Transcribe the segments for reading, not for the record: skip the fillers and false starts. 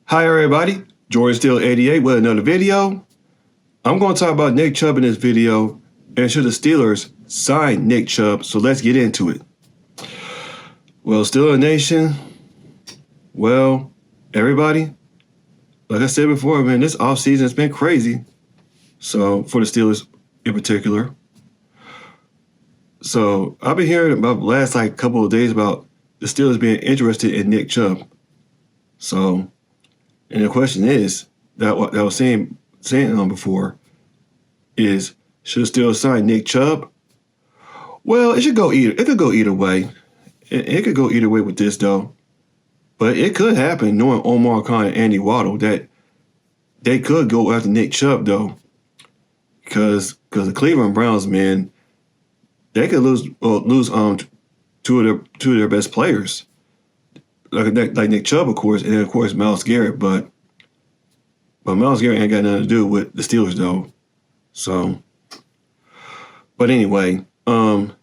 Hi everybody, Jordan Steele 88 with another video. I'm going to talk about Nick Chubb in this video and should the Steelers sign Nick Chubb, so let's get into it. Well, Steeler Nation, well, everybody, like I said before, man, this offseason has been crazy. So, for the Steelers in particular. So, I've been hearing about the last couple of days about the Steelers being interested in Nick Chubb. So, and the question is, that I was saying before, is should the Steelers sign Nick Chubb? Well, it could go either way. It could go either way with this though. But it could happen, knowing Omar Khan and Andy Waddle, that they could go after Nick Chubb though. Because the Cleveland Browns, man, they could lose two of their best players. Like Nick Chubb, of course, and then of course Myles Garrett, but Myles Garrett ain't got nothing to do with the Steelers though. So, but anyway, for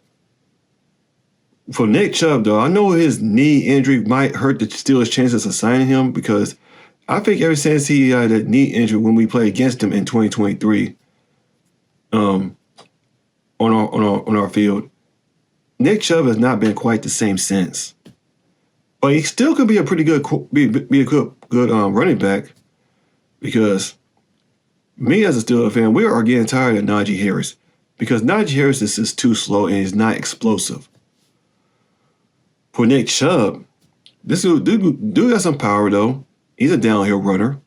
Nick Chubb though, I know his knee injury might hurt the Steelers' chances of signing him because I think ever since he had that knee injury when we played against him in 2023, on our field, Nick Chubb has not been quite the same since. But he still could be a pretty good running back, because me as a Steelers fan, we are getting tired of Najee Harris because Najee Harris is just too slow and he's not explosive. For Nick Chubb, this dude got some power though. He's a downhill runner.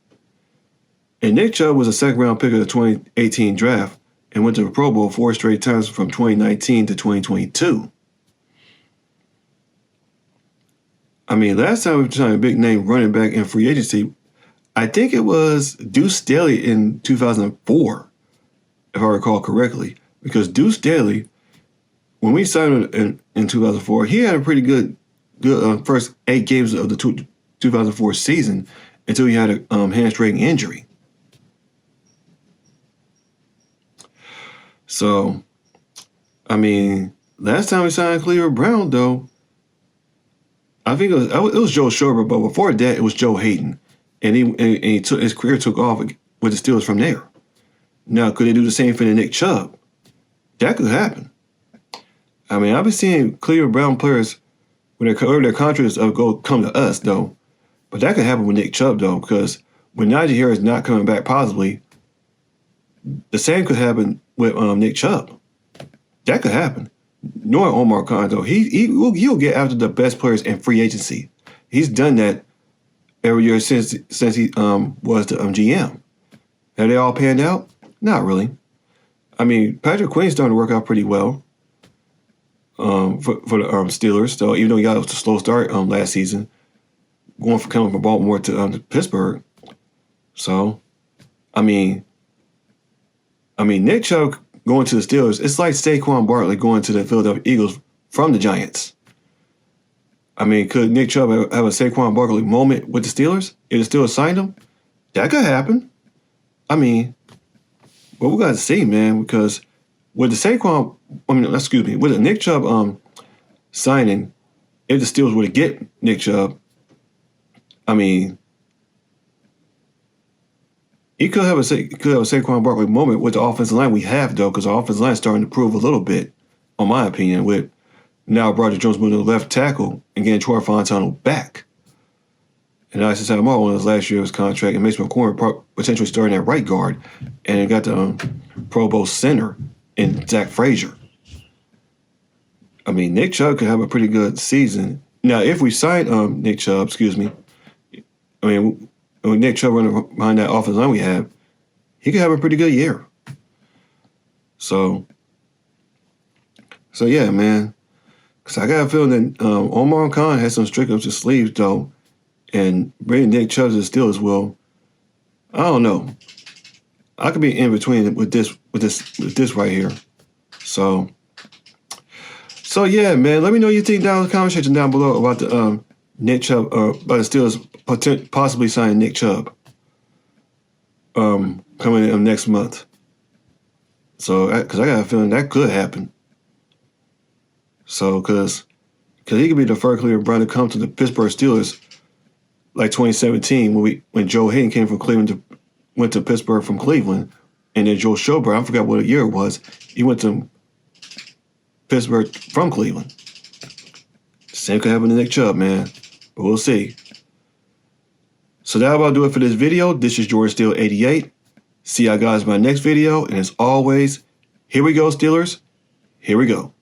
And Nick Chubb was a second-round pick of the 2018 draft and went to the Pro Bowl 4 straight times from 2019 to 2022. I mean, last time we signed a big name running back in free agency, I think it was Deuce Staley in 2004, if I recall correctly. Because Deuce Staley, when we signed him in 2004, he had a pretty good first 8 games of the 2004 season until he had a hamstring injury. So, I mean, last time we signed Cleveland Brown, though, I think it was Joe Schobert, but before that, it was Joe Hayden. And he took his career took off with the Steelers from there. Now, could they do the same thing to Nick Chubb? That could happen. I mean, I've been seeing Cleveland Brown players when their contracts come to us, though. But that could happen with Nick Chubb, though, because when Najee Harris is not coming back positively, the same could happen with Nick Chubb. That could happen. Knowing Omar Khan, though, he'll get after the best players in free agency. He's done that every year since he was the GM. Have they all panned out? Not really. I mean, Patrick Quinn's starting to work out pretty well for the Steelers. So even though he got a slow start last season, coming from Baltimore to Pittsburgh. So, I mean, Nick Chubb going to the Steelers, it's like Saquon Barkley going to the Philadelphia Eagles from the Giants. I mean, could Nick Chubb have a Saquon Barkley moment with the Steelers if the Steelers signed him? That could happen. I mean, well, we got to see, man, because with the Nick Chubb signing, if the Steelers were to get Nick Chubb, I mean, he could have a Saquon Barkley moment with the offensive line we have, though, because the offensive line is starting to improve a little bit, in my opinion, with now Broderick Jones moving to the left tackle and getting Troy Fontano back. And I said Moore on his last year's contract, and Mason McCormick potentially starting at right guard, and it got the Pro Bowl center in Zach Frazier. I mean, Nick Chubb could have a pretty good season. Now, if we sign Nick Chubb, I mean, when Nick Chubb running behind that offensive line we have, he could have a pretty good year. So yeah, man. Because I got a feeling that Omar Khan has some tricks up his sleeves, though, and bringing Nick Chubb to the Steelers will, I don't know. I could be in between with this right here. So yeah, man. Let me know what you think down in the comment section down below about the Nick Chubb, about the Steelers possibly signing Nick Chubb coming in next month. So, because I got a feeling that could happen. So, because he could be the first Cleveland Brown to come to the Pittsburgh Steelers like 2017 when Joe Hayden came from Cleveland went to Pittsburgh from Cleveland, and then Joe Schobert, I forgot what year it was, he went to Pittsburgh from Cleveland. Same could happen to Nick Chubb, man. But we'll see. So that about do it for this video. This is Jordan Steele 88. See y'all guys in my next video. And as always, here we go, Steelers. Here we go.